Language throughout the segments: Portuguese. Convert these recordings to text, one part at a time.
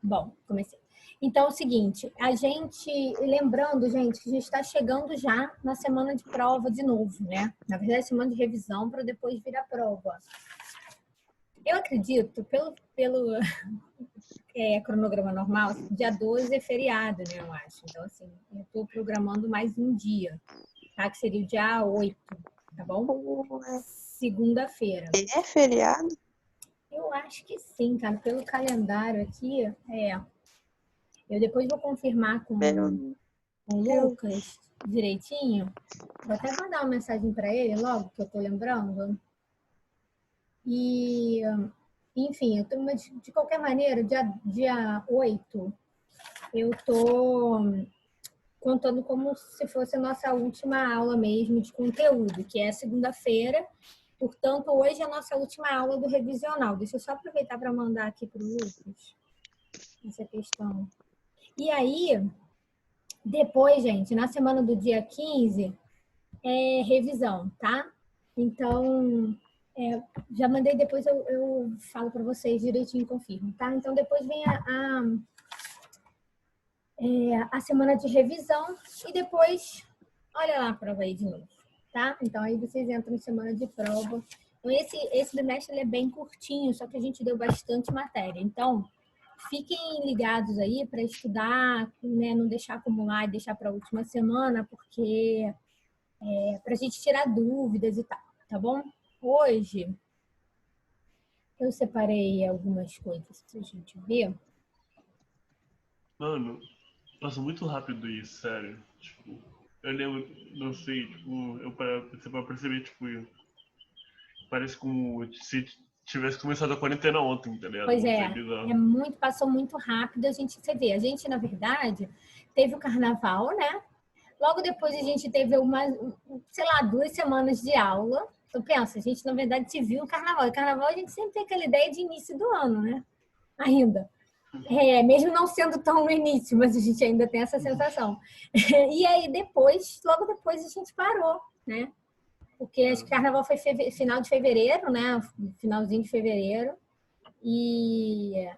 Bom, comecei. Então, é o seguinte, lembrando, gente, que a gente está chegando já na semana de prova de novo, né? Na verdade, semana de revisão para depois vir a prova. Eu acredito, pelo cronograma normal, dia 12 é feriado, né, eu acho. Então, assim, eu estou programando mais um dia, tá? Que seria o dia 8, tá bom? Segunda-feira. É feriado? Eu acho que sim, cara. Pelo calendário aqui, Eu depois vou confirmar com o Lucas direitinho. Vou até mandar uma mensagem para ele logo, que eu tô lembrando. E, enfim, de qualquer maneira, dia 8, eu tô contando como se fosse a nossa última aula mesmo de conteúdo, que é segunda-feira. Portanto, hoje é a nossa última aula do revisional. Deixa eu só aproveitar para mandar aqui para o Lucas essa questão. E aí, depois, gente, na semana do dia 15, é revisão, tá? Então, já mandei, depois eu falo para vocês direitinho e confirmo, tá? Então, depois vem a semana de revisão e depois, olha lá a prova aí de novo, tá? Então, aí vocês entram em semana de prova. Então, esse bimestre ele é bem curtinho, só que a gente deu bastante matéria. Então, fiquem ligados aí para estudar, né? Não deixar acumular e deixar para a última semana, porque para a gente tirar dúvidas e tal, tá bom? Hoje eu separei algumas coisas pra gente ver. Mano, passa muito rápido isso, sério. Tipo, eu lembro, não sei, tipo, você vai perceber, tipo, parece como se tivesse começado a quarentena ontem, tá ligado? Pois Não sei, é, bizarro. passou muito rápido. Você vê, a gente, na verdade, teve o carnaval, né? Logo depois a gente teve sei lá, 2 semanas de aula. Então, pensa, a gente, na verdade, se viu no carnaval. E carnaval a gente sempre tem aquela ideia de início do ano, né? Ainda. Mesmo não sendo tão no início, mas a gente ainda tem essa sensação. E aí logo depois a gente parou, né? Porque acho que carnaval foi final de fevereiro, né? Finalzinho de fevereiro. E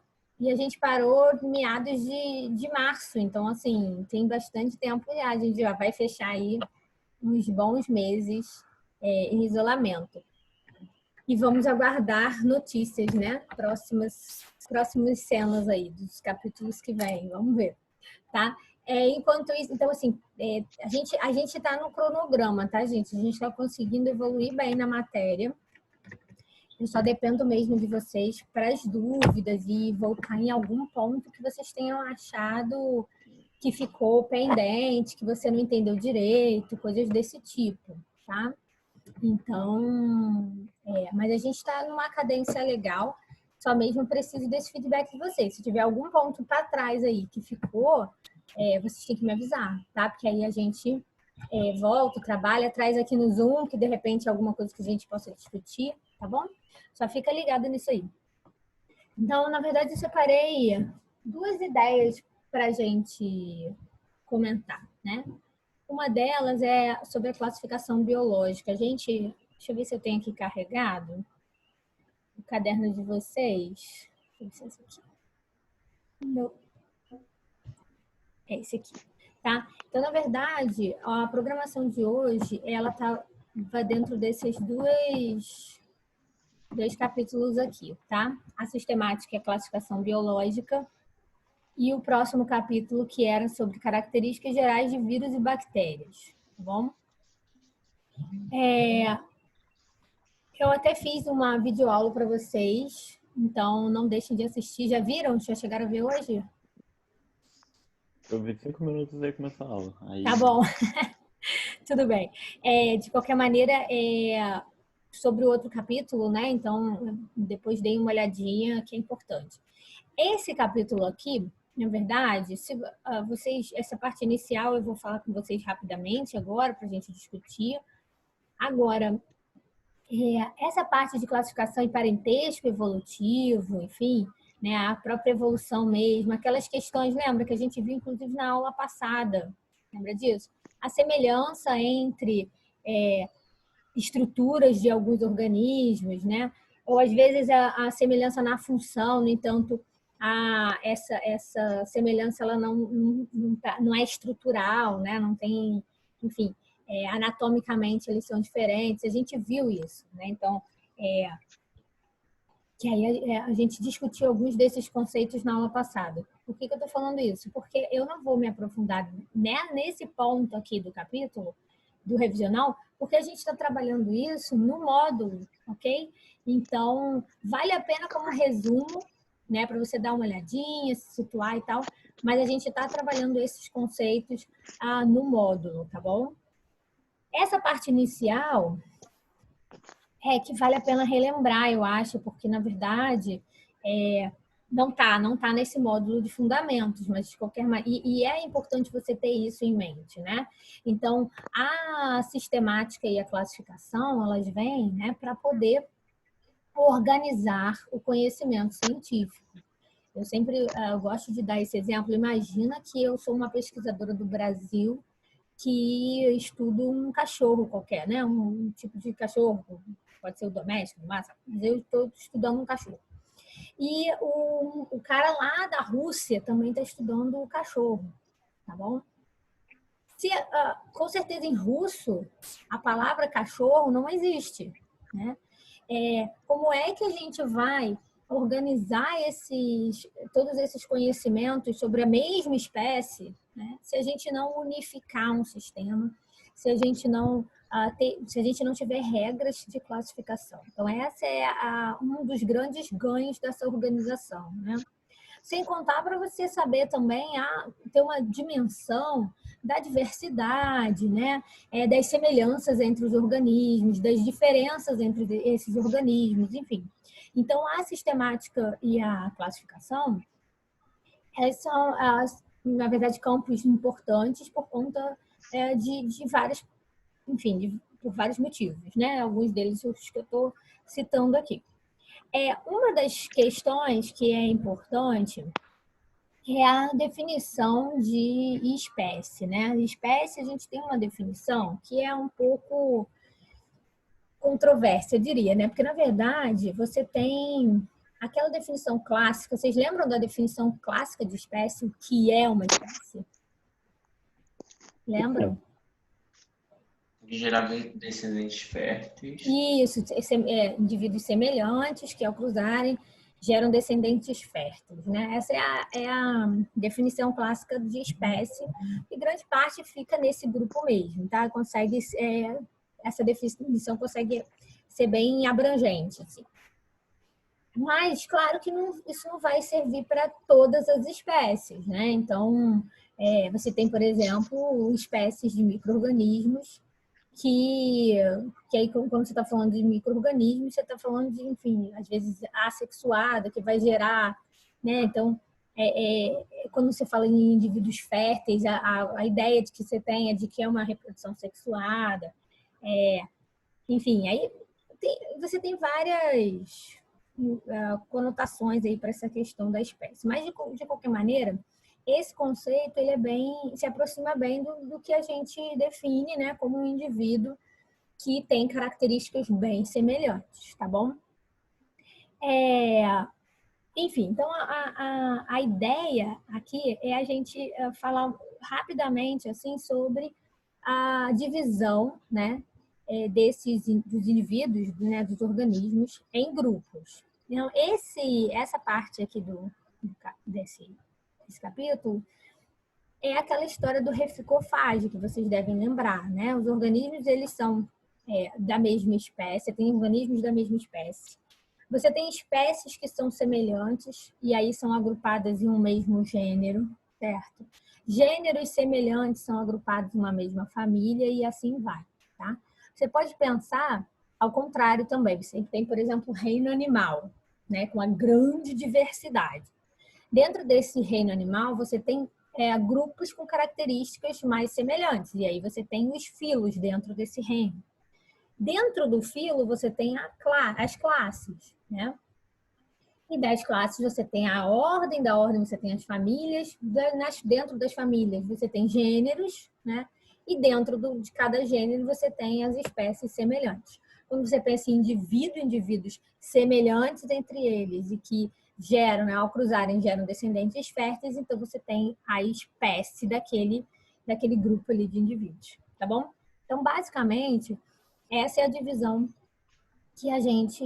a gente parou em meados de março. Então, assim, tem bastante tempo já. A gente já vai fechar aí uns bons meses em isolamento. E vamos aguardar notícias, né? Próximas cenas aí dos capítulos que vêm. Vamos ver, tá? Enquanto isso, então, assim, a gente está no cronograma, tá, gente? A gente está conseguindo evoluir bem na matéria. Eu só dependo mesmo de vocês para as dúvidas e voltar em algum ponto que vocês tenham achado que ficou pendente, que você não entendeu direito, coisas desse tipo, tá? Então, mas a gente está numa cadência legal, só mesmo preciso desse feedback de vocês. Se tiver algum ponto para trás aí que ficou, vocês têm que me avisar, tá? Porque aí a gente volta, trabalha, traz aqui no Zoom, que de repente é alguma coisa que a gente possa discutir, tá bom? Só fica ligado nisso aí. Então, na verdade, eu separei 2 ideias para a gente comentar, né? Uma delas é sobre a classificação biológica. Deixa eu ver se eu tenho aqui carregado o caderno de vocês. Deixa eu ver se é esse aqui. Não. É esse aqui, tá? Então, na verdade, a programação de hoje, ela vai dentro desses dois capítulos aqui, tá? A sistemática e a classificação biológica e o próximo capítulo que era sobre características gerais de vírus e bactérias, tá bom? Eu até fiz uma videoaula para vocês, então não deixem de assistir. Já viram? Já chegaram a ver hoje? Eu vi 5 minutos e aí começar a aula. Aí... Tá bom. Tudo bem. De qualquer maneira, sobre o outro capítulo, né? Então, depois dei uma olhadinha, que é importante. Esse capítulo aqui, na verdade, essa parte inicial eu vou falar com vocês rapidamente agora, para a gente discutir. Agora, essa parte de classificação e parentesco evolutivo, enfim, né, a própria evolução mesmo, aquelas questões, lembra que a gente viu inclusive na aula passada, lembra disso? A semelhança entre estruturas de alguns organismos, né? Ou às vezes a semelhança na função, no entanto, essa semelhança ela não é estrutural, né? Não tem, enfim, anatomicamente eles são diferentes. A gente viu isso, né? Então, que aí a gente discutiu alguns desses conceitos na aula passada. Por que eu estou falando isso? Porque eu não vou me aprofundar, né, nesse ponto aqui do capítulo, do revisional, porque a gente está trabalhando isso no módulo, ok? Então, vale a pena como resumo, né, para você dar uma olhadinha, se situar e tal, mas a gente está trabalhando esses conceitos no módulo, tá bom? Essa parte inicial que vale a pena relembrar, eu acho, porque, na verdade, não tá nesse módulo de fundamentos, mas de qualquer maneira. E é importante você ter isso em mente, né? Então, a sistemática e a classificação, elas vêm, né, para poder organizar o conhecimento científico. Eu sempre gosto de dar esse exemplo. Imagina que eu sou uma pesquisadora do Brasil que estudo um cachorro qualquer, né? Um tipo de cachorro, pode ser o doméstico, mas eu estou estudando um cachorro. E o cara lá da Rússia também está estudando o cachorro, tá bom? Com certeza em russo a palavra cachorro não existe, né? Como é que a gente vai organizar todos esses conhecimentos sobre a mesma espécie, né? Se a gente não unificar um sistema, se a gente não tiver regras de classificação. Então, essa é um dos grandes ganhos dessa organização, né? Sem contar para você saber também ter uma dimensão da diversidade, né? Das semelhanças entre os organismos, das diferenças entre esses organismos, enfim. Então, a sistemática e a classificação são, na verdade, campos importantes por conta de vários, enfim, por vários motivos, né? Alguns deles os que eu estou citando aqui. Uma das questões que é importante é a definição de espécie, né? Espécie, a gente tem uma definição que é um pouco controversa, eu diria, né? Porque, na verdade, você tem aquela definição clássica. Vocês lembram da definição clássica de espécie? O que é uma espécie? Lembram? De gerar descendentes férteis. Isso, indivíduos semelhantes que, ao cruzarem, geram descendentes férteis, né? Essa é a definição clássica de espécie, e grande parte fica nesse grupo mesmo, tá? Essa definição consegue ser bem abrangente, assim. Mas, claro que isso não vai servir para todas as espécies, né? Então, você tem, por exemplo, espécies de micro-organismos que aí, quando você está falando de micro-organismos, você está falando de, enfim, às vezes assexuada, que vai gerar, né? Então, quando você fala em indivíduos férteis, a ideia de que você tem é de que é uma reprodução sexuada. Enfim, aí você tem várias conotações aí para essa questão da espécie. Mas, de qualquer maneira, esse conceito ele se aproxima bem do que a gente define, né, como um indivíduo que tem características bem semelhantes, tá bom? Enfim, então a ideia aqui é a gente falar rapidamente assim sobre a divisão, né, dos indivíduos, né, dos organismos em grupos. Então, essa parte aqui desse capítulo é aquela história do reficofágio que vocês devem lembrar, né? Os organismos, eles são da mesma espécie, tem organismos da mesma espécie. Você tem espécies que são semelhantes e aí são agrupadas em um mesmo gênero, certo? Gêneros semelhantes são agrupados em uma mesma família e assim vai, tá? Você pode pensar ao contrário também. Você tem, por exemplo, o reino animal, né? Com uma grande diversidade. Dentro desse reino animal, você tem grupos com características mais semelhantes. E aí você tem os filos dentro desse reino. Dentro do filo, você tem as classes, né? E das classes, você tem a ordem, da ordem você tem as famílias, dentro das famílias você tem gêneros, né? E dentro de cada gênero você tem as espécies semelhantes. Quando você pensa em indivíduos semelhantes entre eles e que geram, né, ao cruzarem, geram descendentes férteis, então você tem a espécie daquele grupo ali de indivíduos, tá bom? Então, basicamente, essa é a divisão que a gente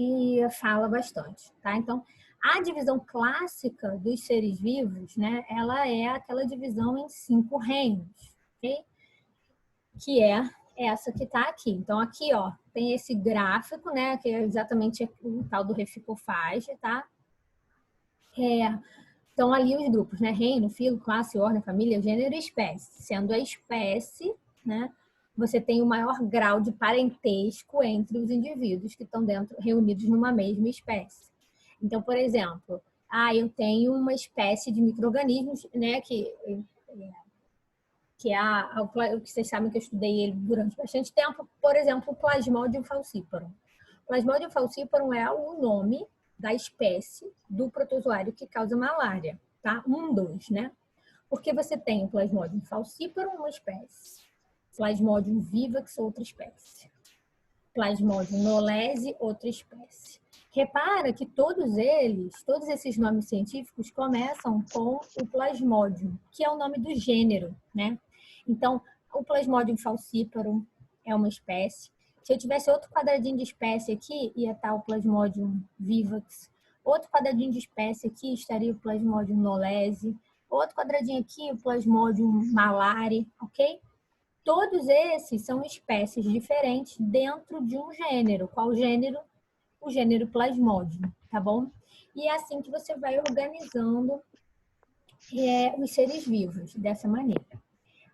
fala bastante, tá? Então, a divisão clássica dos seres vivos, né, ela é aquela divisão em 5 reinos, ok? Que é essa que está aqui. Então, aqui, ó, tem esse gráfico, né, que é exatamente o tal do refilcofage, tá? Então, ali os grupos, né? Reino, filo, classe, ordem, família, gênero e espécie. Sendo a espécie, né? Você tem o maior grau de parentesco entre os indivíduos que estão reunidos numa mesma espécie. Então, por exemplo, eu tenho uma espécie de micro-organismos, né? Que que vocês sabem que eu estudei ele durante bastante tempo, por exemplo, o Plasmodium falciparum. Plasmodium falciparum é o nome da espécie do protozoário que causa malária, tá? Dos, né? Porque você tem o Plasmodium falciparum, uma espécie. Plasmodium vivax, outra espécie. Plasmodium knowlesi, outra espécie. Repara que todos esses nomes científicos começam com o Plasmodium, que é o nome do gênero, né? Então, o Plasmodium falciparum é uma espécie. Se eu tivesse outro quadradinho de espécie aqui, ia estar o Plasmodium vivax. Outro quadradinho de espécie aqui estaria o Plasmodium knowlesi. Outro quadradinho aqui, o Plasmodium malari, ok? Todos esses são espécies diferentes dentro de um gênero. Qual gênero? O gênero Plasmodium, tá bom? E é assim que você vai organizando os seres vivos, dessa maneira.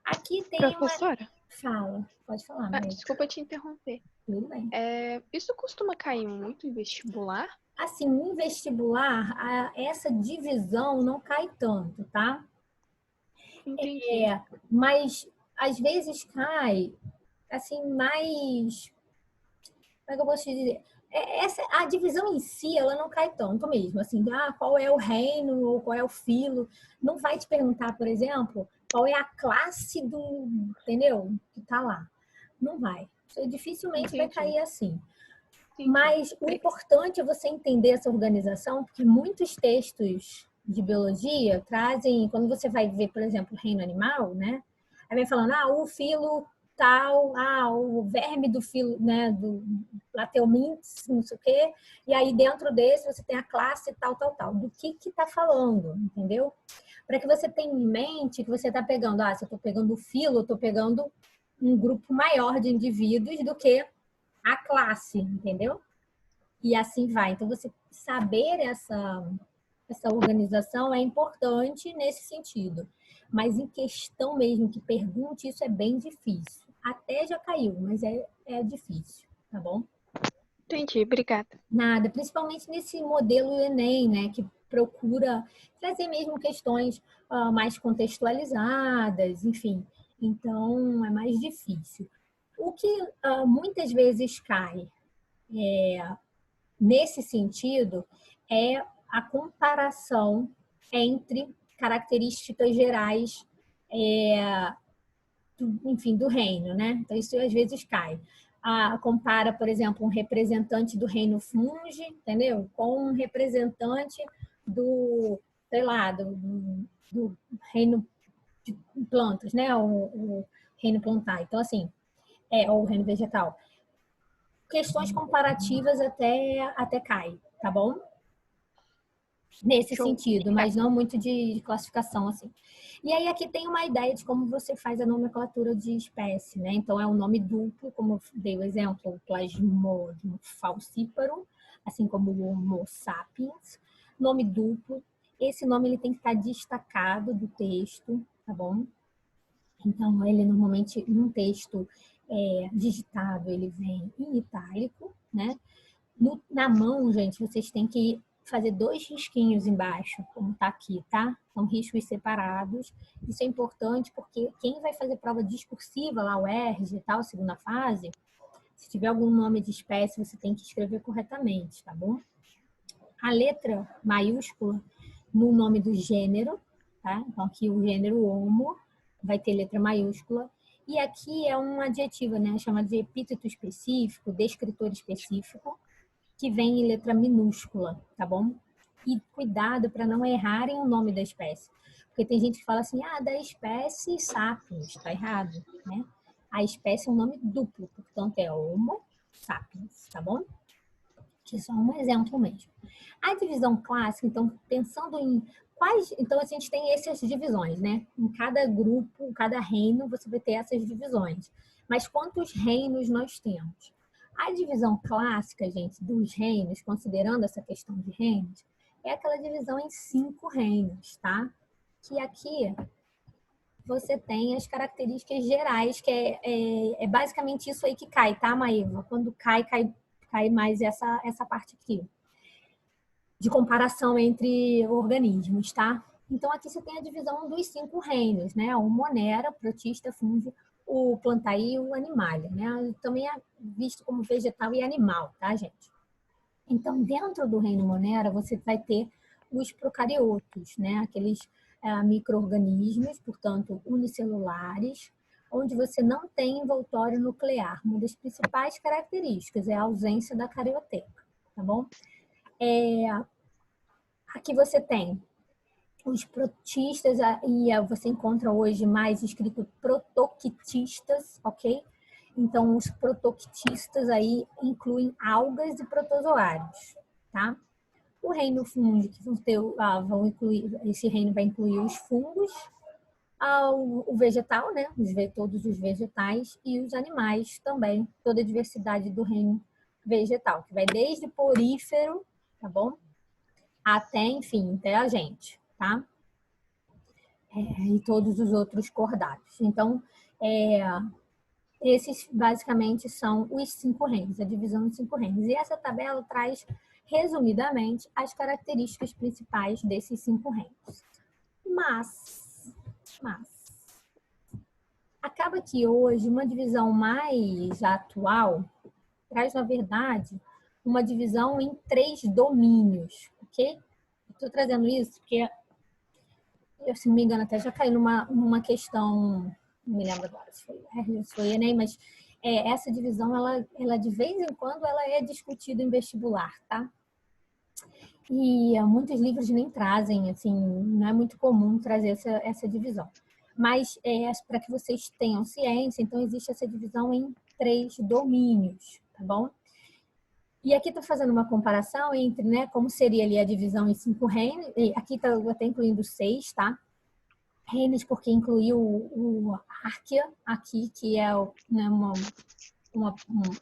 Aqui tem Professora? Fala, pode falar, Maria. Desculpa te interromper. Tudo bem. Isso costuma cair muito em vestibular? Assim, em vestibular, essa divisão não cai tanto, tá? Entendi. Mas às vezes cai, assim, mais... Como é que eu posso te dizer? A divisão em si, ela não cai tanto mesmo, assim, qual é o reino ou qual é o filo. Não vai te perguntar, por exemplo, qual é a classe entendeu? Que tá lá. Não vai. Isso dificilmente vai cair assim. Entendi. Mas o importante é você entender essa organização, porque muitos textos de biologia trazem, quando você vai ver, por exemplo, o reino animal, né? Aí vem falando, o filo tal, o verme do filo, né, do Plateumintes, não sei o quê, e aí dentro desse você tem a classe tal. Do que tá falando, entendeu? Para que você tenha em mente que você está pegando, se eu estou pegando o filo, eu estou pegando um grupo maior de indivíduos do que a classe, entendeu? E assim vai. Então, você saber essa organização é importante nesse sentido. Mas em questão mesmo que pergunte, isso é bem difícil. Até já caiu, mas é difícil, tá bom? Entendi, obrigada. Nada, principalmente nesse modelo Enem, né, que procura trazer mesmo questões mais contextualizadas, enfim. Então, é mais difícil. O que muitas vezes cai nesse sentido é a comparação entre características gerais do reino, né? Então, isso às vezes cai. Compara, por exemplo, um representante do reino fungi, entendeu? Com um representante do, sei lá, do reino de plantas, né? O reino plantar. Então, assim, ou o reino vegetal. Questões comparativas até cai, tá bom? Nesse sentido, mas não muito de classificação, assim. E aí aqui tem uma ideia de como você faz a nomenclatura de espécie, né? Então é um nome duplo, como eu dei o exemplo, o Plasmodium falciparum, assim como o Homo sapiens. Nome duplo. Esse nome ele tem que estar destacado do texto, tá bom? Então, ele normalmente, num texto digitado, ele vem em itálico, né? Na mão, gente, vocês têm que fazer 2 risquinhos embaixo, como tá aqui, tá? São riscos separados. Isso é importante porque quem vai fazer prova discursiva, lá o ERJ e tal, segunda fase, se tiver algum nome de espécie, você tem que escrever corretamente, tá bom? A letra maiúscula no nome do gênero, tá? Então, aqui o gênero Homo vai ter letra maiúscula. E aqui é um adjetivo, né? Chamado de epíteto específico, descritor específico, que vem em letra minúscula, tá bom? E cuidado para não errarem o nome da espécie. Porque tem gente que fala assim, da espécie sapiens, está errado, né? A espécie é um nome duplo, portanto é Homo sapiens, tá bom? Que é só um exemplo mesmo. A divisão clássica, então, pensando em quais... Então, a gente tem essas divisões, né? Em cada grupo, cada reino, você vai ter essas divisões. Mas quantos reinos nós temos? A divisão clássica, gente, dos reinos, considerando essa questão de reinos, é aquela divisão em 5 reinos, tá? Que aqui você tem as características gerais, que é basicamente isso aí que cai, tá, Maíva? Quando cai mais essa parte aqui, de comparação entre organismos, tá? Então, aqui você tem a divisão dos 5 reinos, né? O Monera, protista, fungo, o plantae e o animalia, né? Também é visto como vegetal e animal, tá, gente? Então, dentro do reino Monera, você vai ter os procariotos, né? Aqueles micro-organismos, portanto, unicelulares, onde você não tem envoltório nuclear. Uma das principais características é a ausência da carioteca, tá bom? Aqui você tem os protistas, e você encontra hoje mais escrito protoctistas, ok? Então, os protoctistas aí incluem algas e protozoários, tá? O reino fúngico, esse reino vai incluir os fungos, o vegetal, né? Todos os vegetais e os animais também, toda a diversidade do reino vegetal, que vai desde porífero, tá bom? Até, enfim, até a gente, tá? E todos os outros cordados. Então, esses basicamente são os 5 reinos, a divisão dos 5 reinos. E essa tabela traz, resumidamente, as características principais desses 5 reinos. Mas, acaba que hoje uma divisão mais atual traz, na verdade, uma divisão em 3 domínios, ok? Estou trazendo isso porque, se não me engano, até já caiu numa questão, não me lembro agora se foi Enem, mas essa divisão, ela de vez em quando, ela é discutida em vestibular, tá? E muitos livros nem trazem, assim, não é muito comum trazer essa divisão. Mas, para que vocês tenham ciência, então existe essa divisão em 3 domínios, tá bom? E aqui estou fazendo uma comparação entre, né, como seria ali a divisão em 5 reinos, e aqui está até incluindo 6, tá? Reinos, porque incluiu o Arquea aqui, que é, né,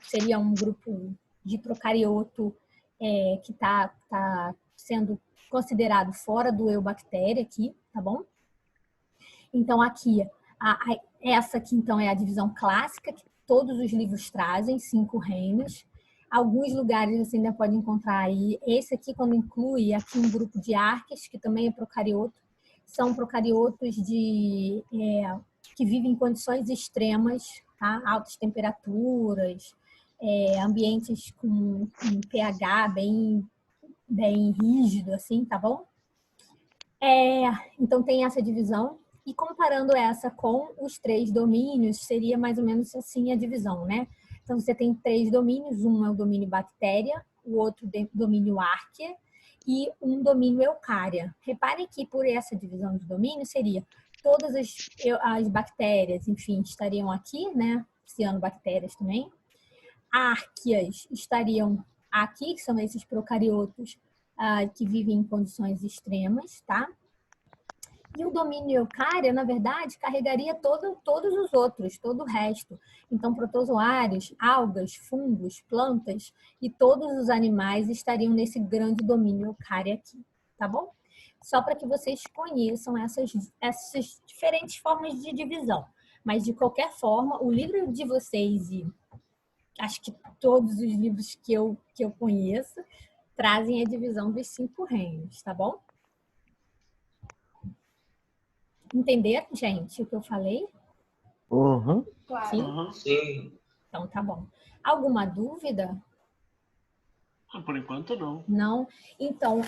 seria um grupo de procarioto que está sendo considerado fora do eubactéria aqui, tá bom? Então, aqui, essa aqui, então, é a divisão clássica, que todos os livros trazem, 5 reinos. Alguns lugares você ainda pode encontrar aí. Esse aqui, quando inclui aqui um grupo de arqueas, que também é procarioto, são procariotos que vivem em condições extremas, tá? Altas temperaturas, ambientes com um pH bem rígido, assim, tá bom? Então, tem essa divisão. E comparando essa com os 3 domínios, seria mais ou menos assim a divisão, né? Então, você tem 3 domínios. Um é o domínio bactéria, o outro domínio arquea e um domínio eucária. Reparem que por essa divisão de domínio seria todas as bactérias, enfim, estariam aqui, né? Cianobactérias também. Arqueas estariam aqui, que são esses procariotos que vivem em condições extremas, tá? E o domínio eucária, na verdade, carregaria todos os outros, todo o resto. Então, protozoários, algas, fungos, plantas e todos os animais estariam nesse grande domínio eucária aqui, tá bom? Só para que vocês conheçam essas diferentes formas de divisão. Mas, de qualquer forma, o livro de vocês e acho que todos os livros que eu conheço trazem a divisão dos 5 reinos, tá bom? Entenderam, gente, o que eu falei? Uhum. Sim? Sim. Então, tá bom. Alguma dúvida? Por enquanto, não. Não? Então,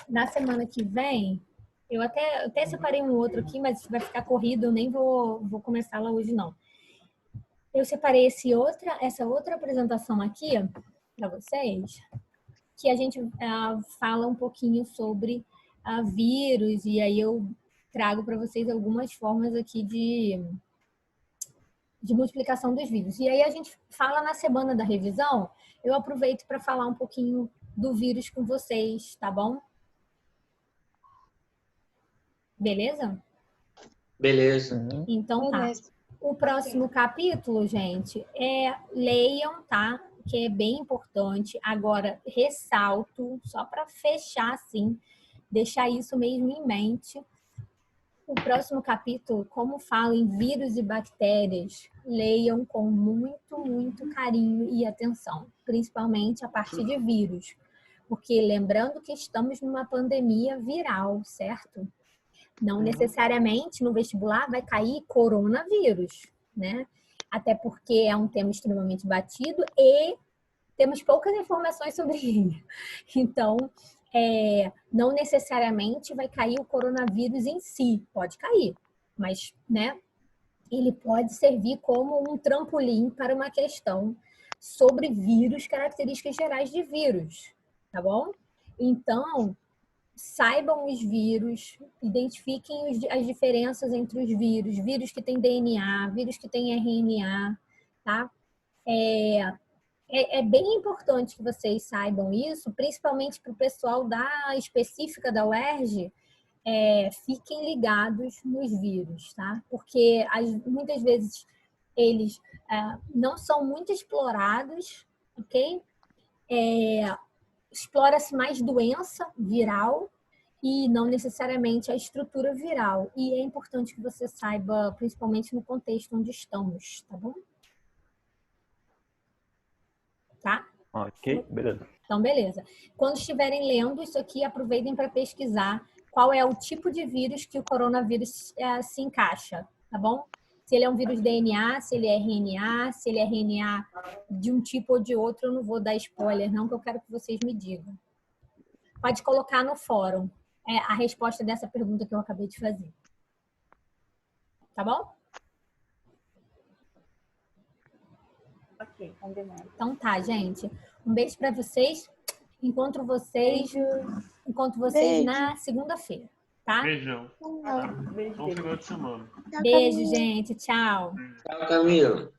na semana que vem, eu até separei um outro aqui, mas vai ficar corrido, eu nem vou começar lá hoje, não. Eu separei essa outra apresentação aqui, para vocês, que a gente fala um pouquinho sobre vírus, e aí eu trago para vocês algumas formas aqui de multiplicação dos vírus. E aí a gente fala na semana da revisão, eu aproveito para falar um pouquinho do vírus com vocês, tá bom? Beleza? Beleza. Então tá. Beleza. O próximo capítulo, gente, leiam, tá? Que é bem importante. Agora, ressalto, só para fechar assim, deixar isso mesmo em mente. O próximo capítulo, como fala em vírus e bactérias, leiam com muito, muito carinho e atenção, principalmente a parte de vírus. Porque lembrando que estamos numa pandemia viral, certo? Não necessariamente no vestibular vai cair coronavírus, né? Até porque é um tema extremamente batido e temos poucas informações sobre ele. Então, não necessariamente vai cair o coronavírus em si, pode cair, mas, né, ele pode servir como um trampolim para uma questão sobre vírus, características gerais de vírus, tá bom? Então, saibam os vírus, identifiquem as diferenças entre os vírus, vírus que têm DNA, vírus que têm RNA, tá? É bem importante que vocês saibam isso, principalmente para o pessoal específica da UERJ, fiquem ligados nos vírus, tá? Porque muitas vezes eles não são muito explorados, ok? Explora-se mais doença viral e não necessariamente a estrutura viral. E é importante que você saiba, principalmente no contexto onde estamos, tá bom? Tá? Ok, beleza. Então, beleza. Quando estiverem lendo isso aqui, aproveitem para pesquisar qual é o tipo de vírus que o coronavírus se encaixa, tá bom? Se ele é um vírus DNA, se ele é RNA, se ele é RNA de um tipo ou de outro, eu não vou dar spoiler, não, que eu quero que vocês me digam. Pode colocar no fórum a resposta dessa pergunta que eu acabei de fazer. Tá bom? Ok, combinado. Então tá, gente. Um beijo para vocês. Encontro vocês Beijo. na segunda-feira, tá? Beijão. Beijo, Bom final de semana. Beijo, gente. Tchau. Tchau, Camila.